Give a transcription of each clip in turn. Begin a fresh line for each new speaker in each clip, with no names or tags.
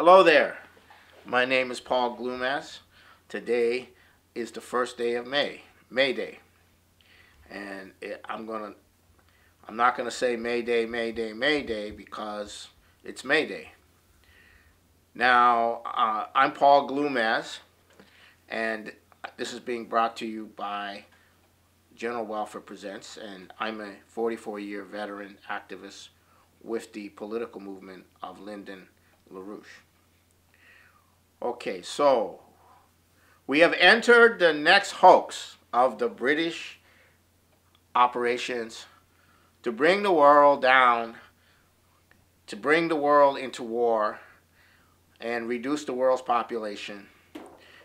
Hello there. My name is Paul Glumaz. Today is the first day of May, May Day, and I'm not gonna say May Day, May Day, May Day because it's May Day. Now I'm Paul Glumaz, and this is being brought to you by General Welfare Presents, and I'm a 44-year veteran activist with the political movement of Lyndon LaRouche. Okay, so we have entered the next hoax of the British operations to bring the world down, to bring the world into war and reduce the world's population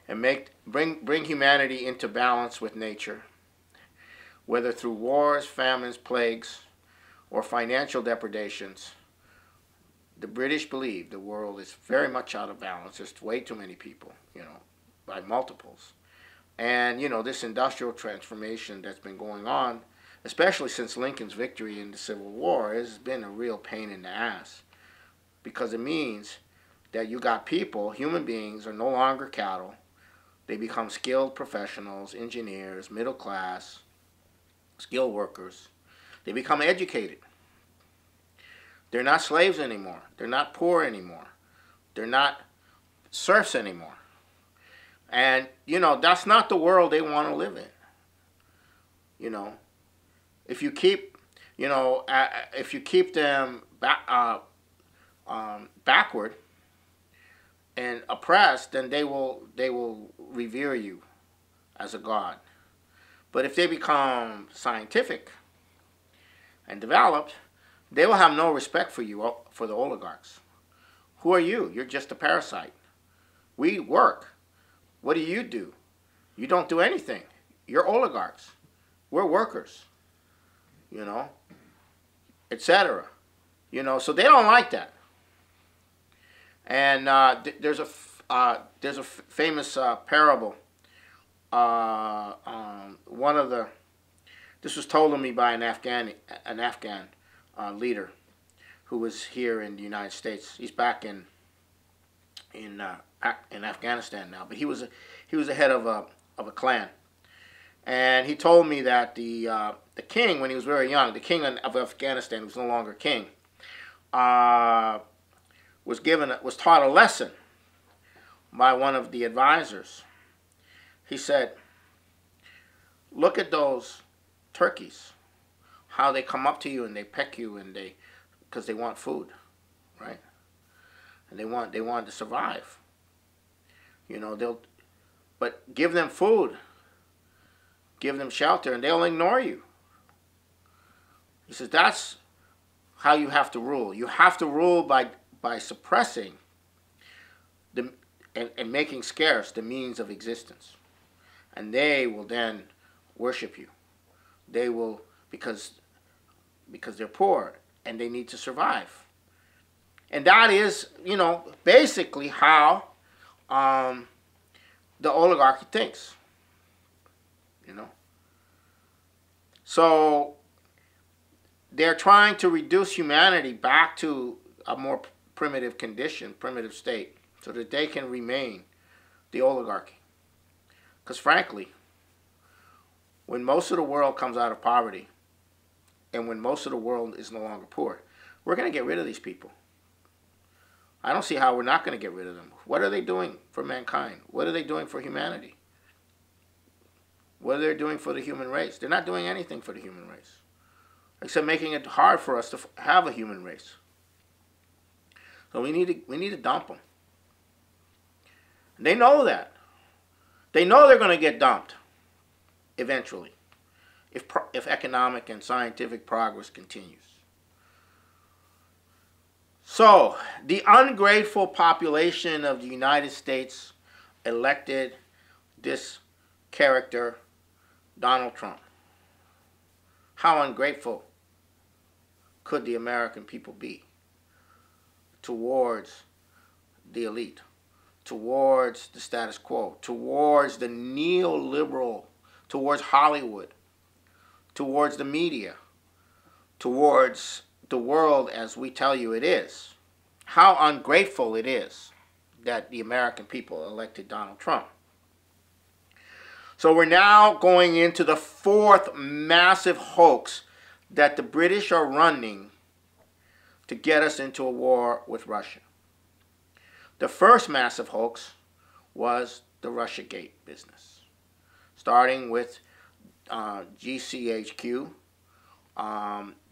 and bring humanity into balance with nature, whether through wars, famines, plagues, or financial depredations. The British believe the world is very much out of balance. There's way too many people, by multiples. And, this industrial transformation that's been going on, especially since Lincoln's victory in the Civil War, has been a real pain in the ass. Because it means that you got people, human beings, are no longer cattle. They become skilled professionals, engineers, middle class, skilled workers. They become educated. They're not slaves anymore. They're not poor anymore. They're not serfs anymore. And, that's not the world they want to live in. If you keep, if you keep them backward and oppressed, then they will revere you as a god. But if they become scientific and developed, they will have no respect for you, for the oligarchs. Who are you? You're just a parasite. We work. What do? You don't do anything. You're oligarchs. We're workers. Etc. So they don't like that. And there's a famous parable. This was told to me by an Afghan leader who was here in the United States. He's back in Afghanistan now, but he was the head of a clan, and he told me that the king, when he was very young, the king of Afghanistan, who was no longer king, was taught a lesson by one of the advisors. He said, "Look at those turkeys, how they come up to you and they peck you, and because they want food, right? And they want to survive. But give them food, give them shelter, and they'll ignore you." He says that's how you have to rule. You have to rule by suppressing and making scarce the means of existence, and they will then worship you. They will, because they're poor and they need to survive. And that is, basically how the oligarchy thinks. So they're trying to reduce humanity back to a more primitive condition, primitive state, so that they can remain the oligarchy. Because frankly, when most of the world comes out of poverty, and when most of the world is no longer poor, we're going to get rid of these people. I don't see how we're not going to get rid of them. What are they doing for mankind? What are they doing for humanity? What are they doing for the human race? They're not doing anything for the human race, except making it hard for us to have a human race. So we need to dump them. And they know that. They know they're going to get dumped eventually, if economic and scientific progress continues. So, the ungrateful population of the United States elected this character, Donald Trump. How ungrateful could the American people be towards the elite, towards the status quo, towards the neoliberal, towards Hollywood, towards the media, towards the world as we tell you it is. How ungrateful it is. that the American people elected Donald Trump. So we're now going into the fourth massive hoax that the British are running to get us into a war with Russia. The first massive hoax was the Russiagate business, starting with GCHQ,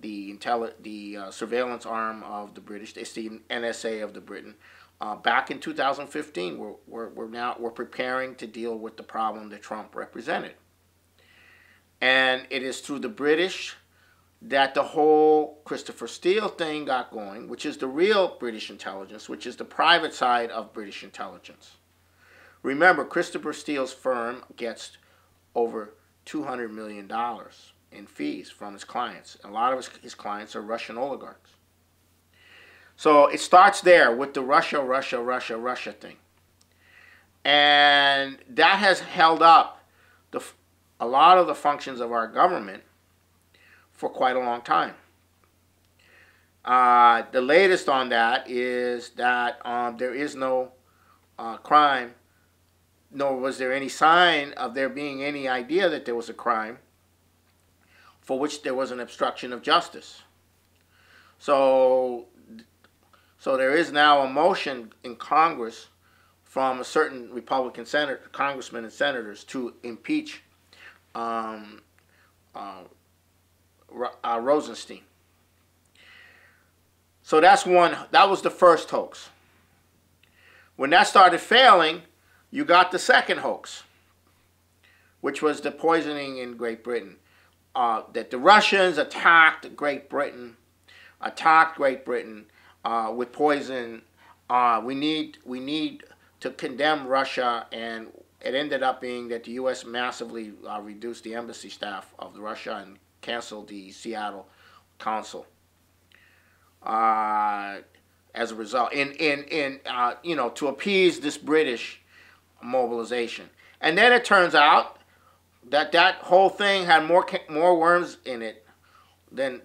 the surveillance arm of the British. It's the NSA of the Britain. Back in 2015, we're preparing to deal with the problem that Trump represented, and it is through the British that the whole Christopher Steele thing got going, which is the real British intelligence, which is the private side of British intelligence. Remember, Christopher Steele's firm gets over $200 million in fees from his clients. A lot of his clients are Russian oligarchs. So it starts there with the Russia thing. And that has held up a lot of the functions of our government for quite a long time. The latest on that is that there is no crime, nor was there any sign of there being any idea that there was a crime for which there was an obstruction of justice. So there is now a motion in Congress from a certain Republican congressmen and senators to impeach Rosenstein. So that's one. That was the first hoax. When that started failing, you got the second hoax, which was the poisoning in Great Britain. That the Russians attacked Great Britain with poison. We need to condemn Russia, and it ended up being that the U.S. massively reduced the embassy staff of Russia and canceled the Seattle consul. As a result, to appease this British mobilization, and then it turns out that whole thing had more worms in it than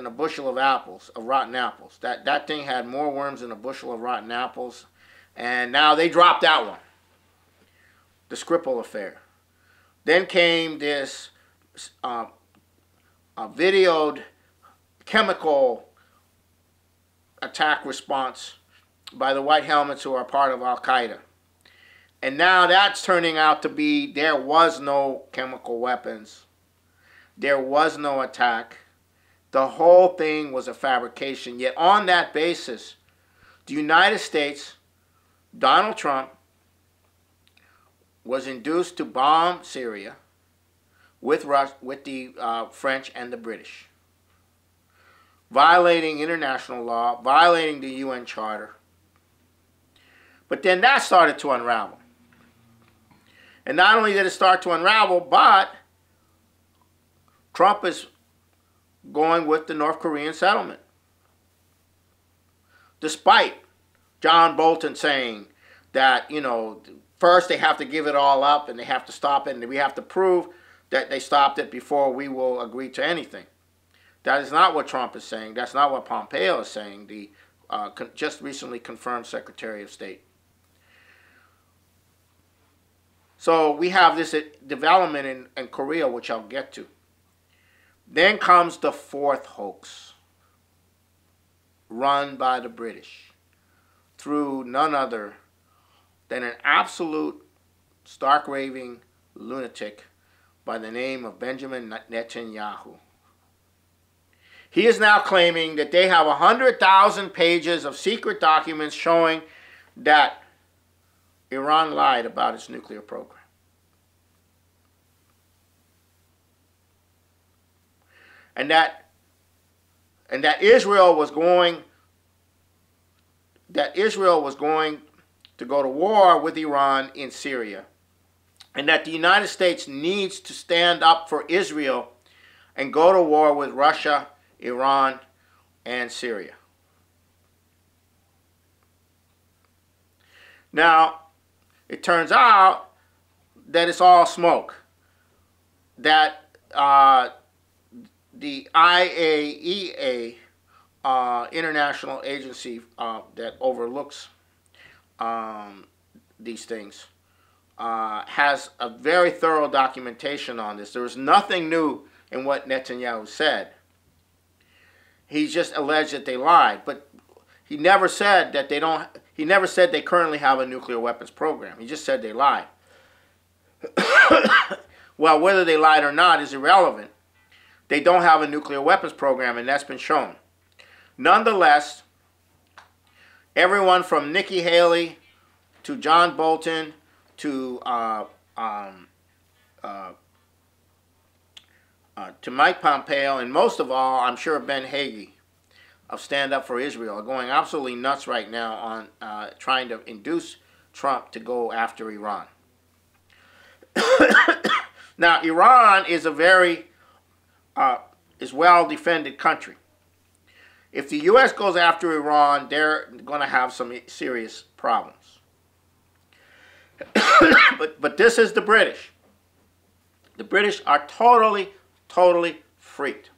a bushel of apples, of rotten apples. That thing had more worms than a bushel of rotten apples, and now they dropped that one. The Skripal affair. Then came this videoed chemical attack response by the White Helmets, who are part of Al-Qaeda. And now that's turning out to be there was no chemical weapons. There was no attack. The whole thing was a fabrication. Yet on that basis, the United States, Donald Trump, was induced to bomb Syria with the French and the British, violating international law, violating the UN Charter. But then that started to unravel. And not only did it start to unravel, but Trump is going with the North Korean settlement. Despite John Bolton saying that, first they have to give it all up and they have to stop it and we have to prove that they stopped it before we will agree to anything. That is not what Trump is saying. That's not what Pompeo is saying, the just recently confirmed Secretary of State. So we have this development in Korea, which I'll get to. Then comes the fourth hoax, run by the British, through none other than an absolute stark raving lunatic by the name of Benjamin Netanyahu. He is now claiming that they have 100,000 pages of secret documents showing that Iran lied about its nuclear program. And that Israel was going to go to war with Iran in Syria, and that the United States needs to stand up for Israel and go to war with Russia, Iran, and Syria. Now, it turns out that it's all smoke. That the IAEA, international agency that overlooks these things, has a very thorough documentation on this. There was nothing new in what Netanyahu said. He just alleged that they lied, but he never said that they don't. He never said they currently have a nuclear weapons program. He just said they lied. Well, whether they lied or not is irrelevant. They don't have a nuclear weapons program, and that's been shown. Nonetheless, everyone from Nikki Haley to John Bolton to Mike Pompeo, and most of all, I'm sure Ben Hagee of Stand Up for Israel, are going absolutely nuts right now on trying to induce Trump to go after Iran. Now, Iran is a very well-defended country. If the U.S. goes after Iran, they're going to have some serious problems. But this is the British. The British are totally freaked.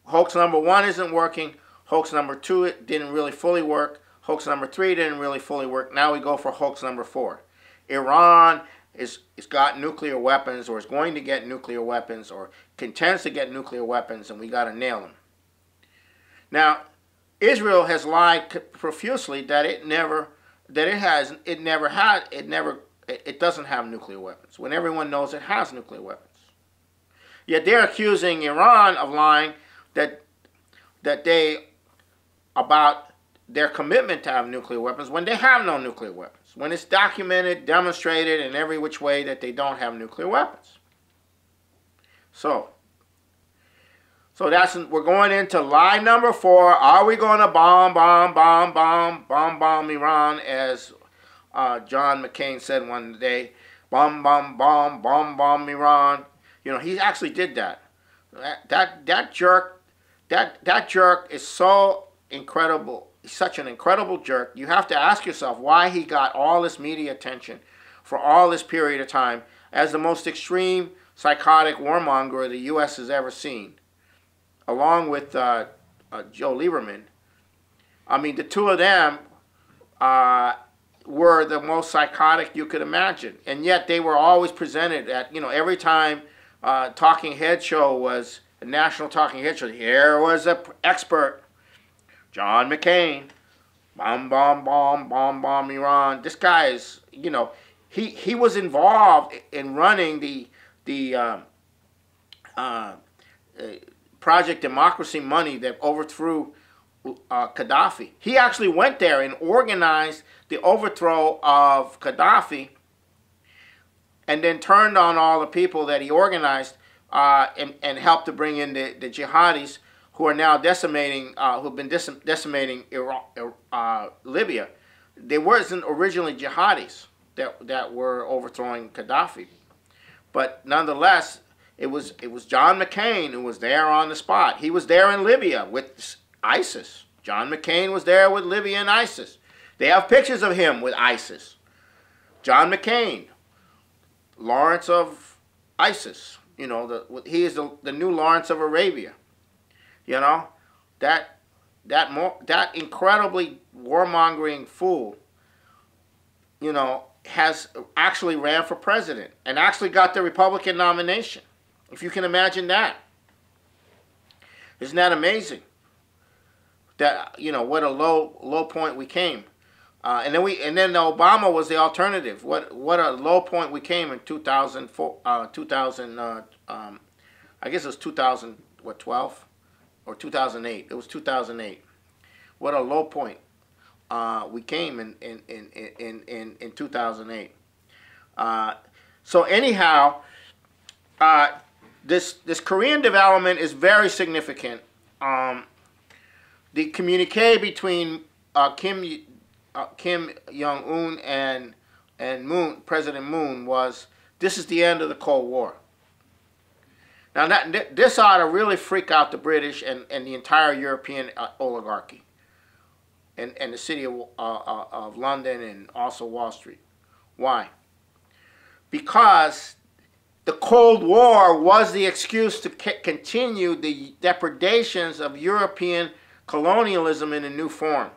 Hoax number 1 isn't working. Hoax number 2 it didn't really fully work. Hoax number 3 didn't really fully work. Now we go for hoax number 4. Iran is got nuclear weapons, or is going to get nuclear weapons, or intends to get nuclear weapons, and we got to nail them. Now, Israel has lied profusely that it doesn't have nuclear weapons, when everyone knows it has nuclear weapons. Yet they're accusing Iran of lying about their commitment to have nuclear weapons when they have no nuclear weapons. When it's documented, demonstrated in every which way that they don't have nuclear weapons. So we're going into lie number 4. Are we going to bomb Iran, as John McCain said one day? Bomb Iran. You know, he actually did that. That jerk is so incredible. He's such an incredible jerk. You have to ask yourself why he got all this media attention for all this period of time as the most extreme psychotic warmonger the U.S. has ever seen, along with Joe Lieberman. I mean, the two of them were the most psychotic you could imagine, and yet they were always presented at, every time talking head show was a national talking head show. Here was an expert, John McCain, bomb Iran. This guy is, he was involved in running the Project Democracy money that overthrew Gaddafi. He actually went there and organized the overthrow of Gaddafi, and then turned on all the people that he organized and helped to bring in the jihadis who are now decimating, who've been decimating Libya. They wasn't originally jihadis that were overthrowing Gaddafi, but nonetheless, it was John McCain who was there on the spot. He was there in Libya with ISIS. John McCain was there with Libya and ISIS. They have pictures of him with ISIS. John McCain, Lawrence of ISIS. He is the new Lawrence of Arabia. That incredibly warmongering fool, has actually ran for president and actually got the Republican nomination. If you can imagine that. Isn't that amazing? That, what a low point we came. And then Obama was the alternative. What a low point we came in 2004, I guess it was 2012 or 2008. It was 2008. What a low point we came in 2008. So anyhow, this Korean development is very significant. The communique between Kim Jong-un and President Moon was, this is the end of the Cold War. Now this ought to really freak out the British and the entire European oligarchy, and the city of London, and also Wall Street. Why? Because the Cold War was the excuse to continue the depredations of European colonialism in a new form.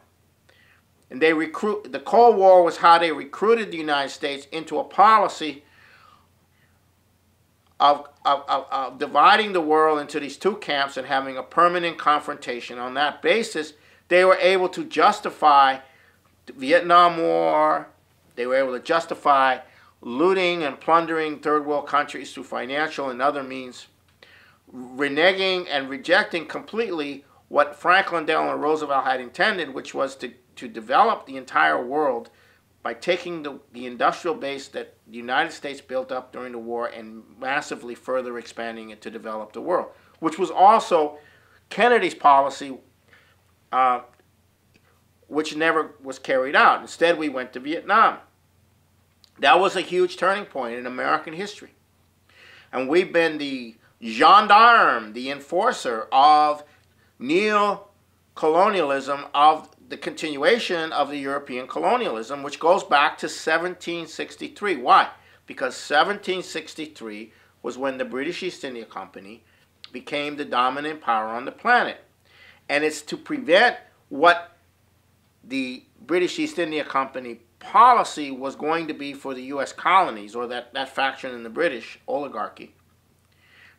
And the Cold War was how they recruited the United States into a policy of dividing the world into these two camps and having a permanent confrontation. On that basis, they were able to justify the Vietnam War. They were able to justify looting and plundering third world countries through financial and other means, reneging and rejecting completely what Franklin Delano Roosevelt had intended, which was to develop the entire world by taking the industrial base that the United States built up during the war and massively further expanding it to develop the world, which was also Kennedy's policy, which never was carried out. Instead, we went to Vietnam. That was a huge turning point in American history. And we've been the gendarme, the enforcer of neo-colonialism, of the continuation of the European colonialism, which goes back to 1763. Why? Because 1763 was when the British East India Company became the dominant power on the planet. And it's to prevent what the British East India Company policy was going to be for the U.S. colonies, or that faction in the British oligarchy,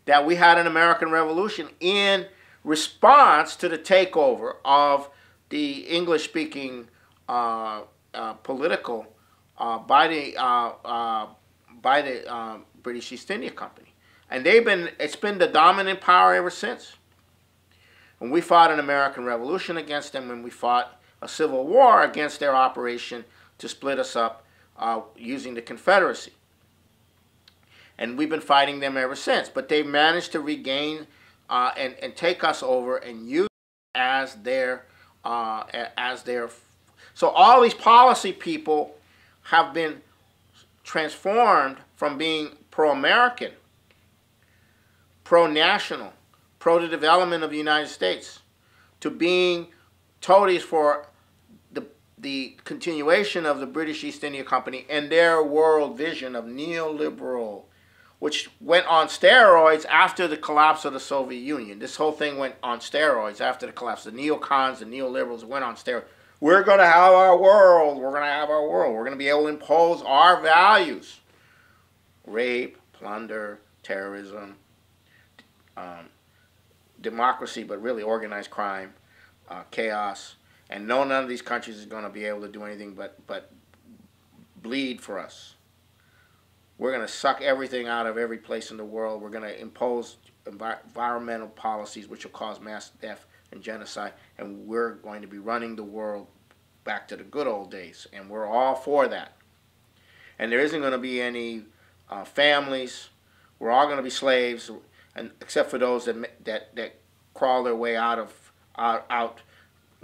that we had an American Revolution in response to the takeover of the English-speaking political by the British East India Company, and it's been the dominant power ever since. And we fought an American Revolution against them, and we fought a civil war against their operation to split us up using the Confederacy. And we've been fighting them ever since. But they managed to regain and take us over and use as their so all these policy people have been transformed from being pro-American, pro-national, pro the development of the United States, to being toadies for the continuation of the British East India Company and their world vision of neoliberal, which went on steroids after the collapse of the Soviet Union. This whole thing went on steroids after the collapse. The neocons, the neoliberals went on steroids. We're going to have our world. We're going to have our world. We're going to be able to impose our values. Rape, plunder, terrorism, democracy, but really organized crime, chaos. And none of these countries is going to be able to do anything but bleed for us. We're going to suck everything out of every place in the world. We're going to impose environmental policies which will cause mass death and genocide. And we're going to be running the world back to the good old days. And we're all for that. And there isn't going to be any families. We're all going to be slaves, and except for those that crawl their way out,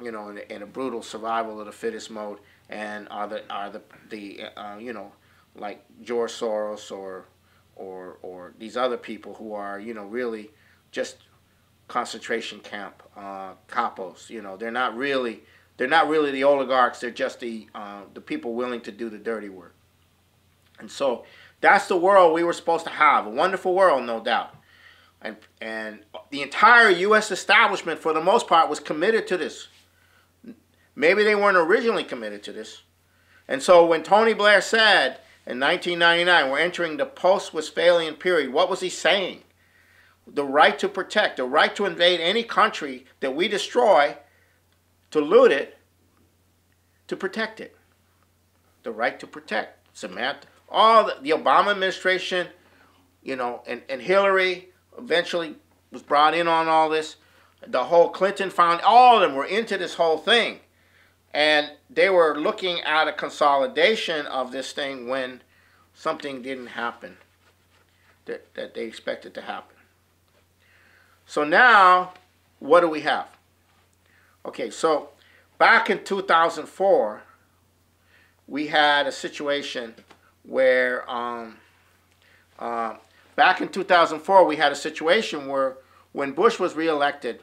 you know, in a brutal survival of the fittest mode, and are the you know, like George Soros or these other people who are, you know, really just concentration camp capos. You know, they're not really the oligarchs. They're just the people willing to do the dirty work. And so that's the world we were supposed to have, a wonderful world, no doubt. And the entire U.S. establishment, for the most part, was committed to this. Maybe they weren't originally committed to this. And so when Tony Blair said in 1999, we're entering the post-Westphalian period, what was he saying? The right to protect, the right to invade any country that we destroy, to loot it, to protect it. The right to protect. Samantha, all the Obama administration, you know, and Hillary eventually was brought in on all this. The whole Clinton found, all of them were into this whole thing. And they were looking at a consolidation of this thing when something didn't happen that they expected to happen. So now, what do we have? Okay, so back in 2004, we had a situation where, back in 2004, we had a situation where when Bush was reelected,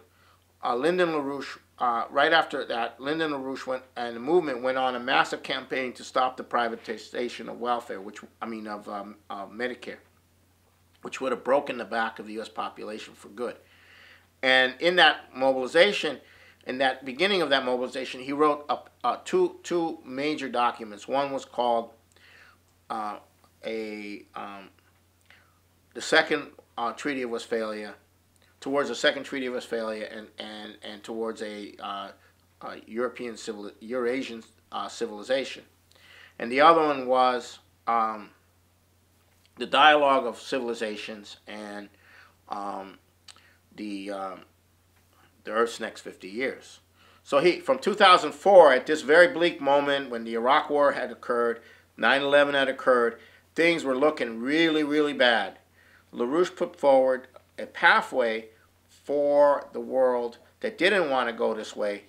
Lyndon LaRouche, right after that, Lyndon LaRouche went, and the movement went on a massive campaign to stop the privatization of welfare, of Medicare, which would have broken the back of the U.S. population for good. And in that mobilization, in that beginning of that mobilization, he wrote two major documents. One was called the Second Treaty of Westphalia, towards the Second Treaty of Westphalia, and towards a Eurasian civilization. And the other one was the Dialogue of Civilizations and the Earth's Next 50 Years. So from 2004, at this very bleak moment when the Iraq War had occurred, 9/11 had occurred, things were looking really, really bad. LaRouche put forward a pathway for the world that didn't want to go this way,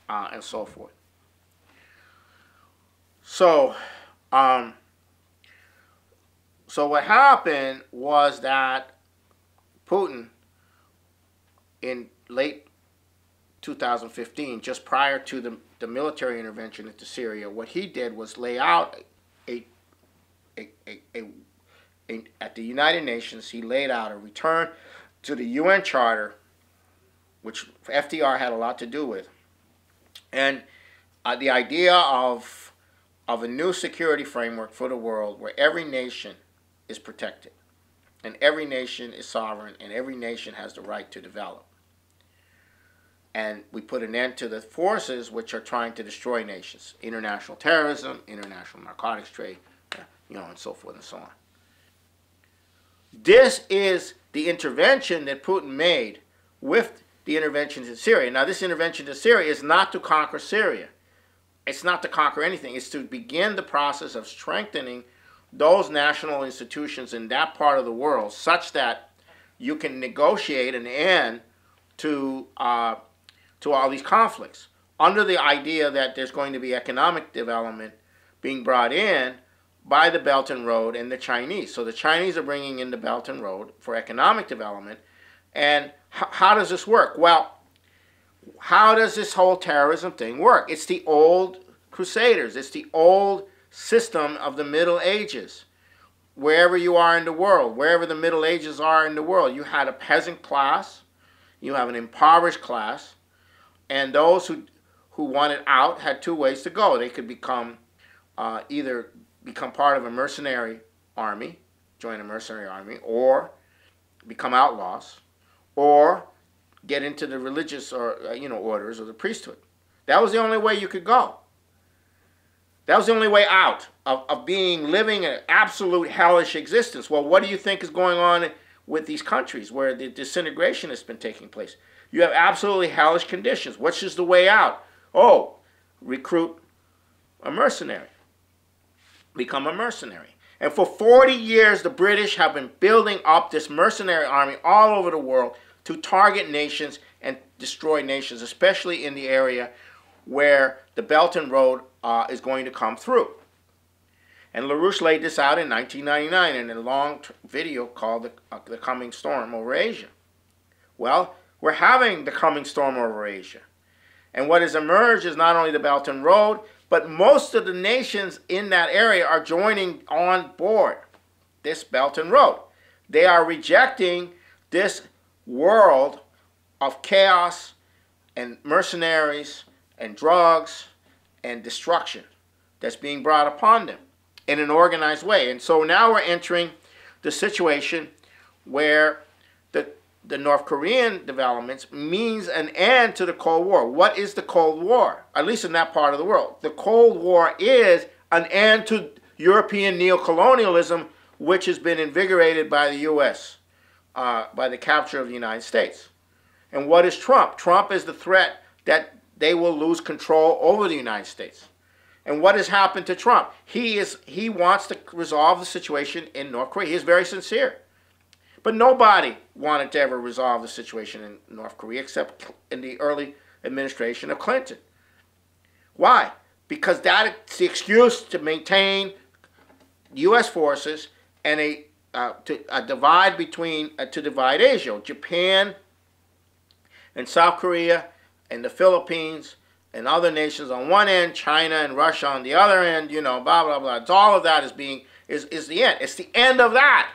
and so forth. So, so what happened was that Putin, in late 2015, just prior to the military intervention into Syria, what he did was lay out at the United Nations, he laid out a return to the UN Charter, which FDR had a lot to do with, and the idea of a new security framework for the world where every nation is protected, and every nation is sovereign, and every nation has the right to develop. And we put an end to the forces which are trying to destroy nations: international terrorism, international narcotics trade, and so forth and so on. This is the intervention that Putin made with the interventions in Syria. Now, this intervention in Syria is not to conquer Syria. It's not to conquer anything. It's to begin the process of strengthening those national institutions in that part of the world such that you can negotiate an end to all these conflicts, under the idea that there's going to be economic development being brought in by the Belt and Road and the Chinese. So the Chinese are bringing in the Belt and Road for economic development. And how does this work? Well, how does this whole terrorism thing work? It's the old Crusaders. It's the old system of the Middle Ages. Wherever you are in the world, wherever the Middle Ages are in the world, you had a peasant class, you have an impoverished class, and those who wanted out had two ways to go. They could become either become part of a mercenary army, join a mercenary army, or become outlaws, or get into the religious or orders or the priesthood. That was the only way you could go. That was the only way out of living an absolute hellish existence. Well, what do you think is going on with these countries where the disintegration has been taking place? You have absolutely hellish conditions. What's just the way out? Oh, recruit a mercenary. Become a mercenary. And for 40 years, the British have been building up this mercenary army all over the world to target nations and destroy nations, especially in the area where the Belt and Road is going to come through. And LaRouche laid this out in 1999 in a long video called The Coming Storm Over Asia. Well, we're having the coming storm over Asia. And what has emerged is not only the Belt and Road, but most of the nations in that area are joining on board this Belt and Road. They are rejecting this world of chaos and mercenaries and drugs and destruction that's being brought upon them in an organized way. And so now we're entering the situation where the North Korean developments means an end to the Cold War. What is the Cold War? At least in that part of the world. The Cold War is an end to European neo-colonialism, which has been invigorated by the U.S., by the capture of the United States. And what is Trump? Trump is the threat that they will lose control over the United States. And what has happened to Trump? He wants to resolve the situation in North Korea. He is very sincere. But nobody wanted to ever resolve the situation in North Korea except in the early administration of Clinton. Why? Because that's the excuse to maintain U.S. forces and to divide Asia. Japan and South Korea and the Philippines and other nations on one end, China and Russia on the other end, blah, blah, blah. It's all of that is the end. It's the end of that.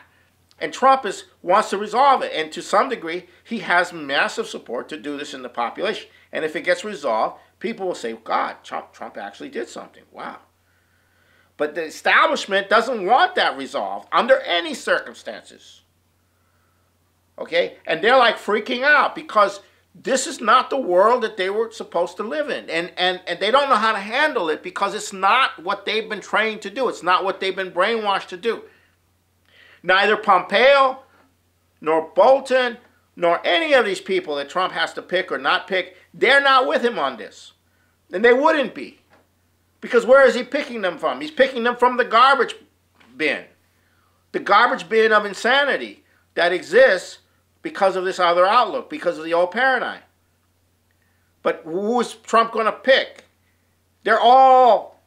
And Trump wants to resolve it. And to some degree, he has massive support to do this in the population. And if it gets resolved, people will say, God, Trump actually did something. Wow. But the establishment doesn't want that resolved under any circumstances. Okay? And they're like freaking out because this is not the world that they were supposed to live in. And they don't know how to handle it because it's not what they've been trained to do. It's not what they've been brainwashed to do. Neither Pompeo, nor Bolton, nor any of these people that Trump has to pick or not pick, they're not with him on this. And they wouldn't be. Because where is he picking them from? He's picking them from the garbage bin. The garbage bin of insanity that exists because of this other outlook, because of the old paradigm. But who is Trump going to pick? They're all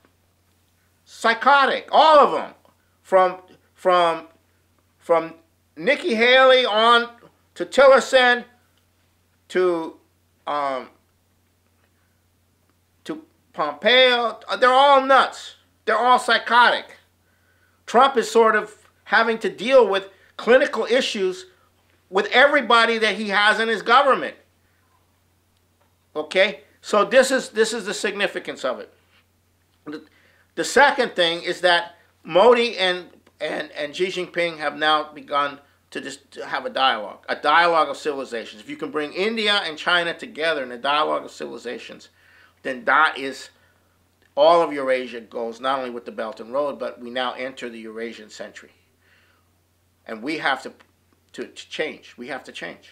psychotic, all of them. From Nikki Haley on to Tillerson to Pompeo, they're all nuts. They're all psychotic. Trump is sort of having to deal with clinical issues with everybody that he has in his government. Okay? So this is the significance of it. The second thing is that Modi and Xi Jinping have now begun to just have a dialogue of civilizations. If you can bring India and China together in a dialogue of civilizations, then that is all of Eurasia goes, not only with the Belt and Road, but we now enter the Eurasian century. And we have to change. We have to change.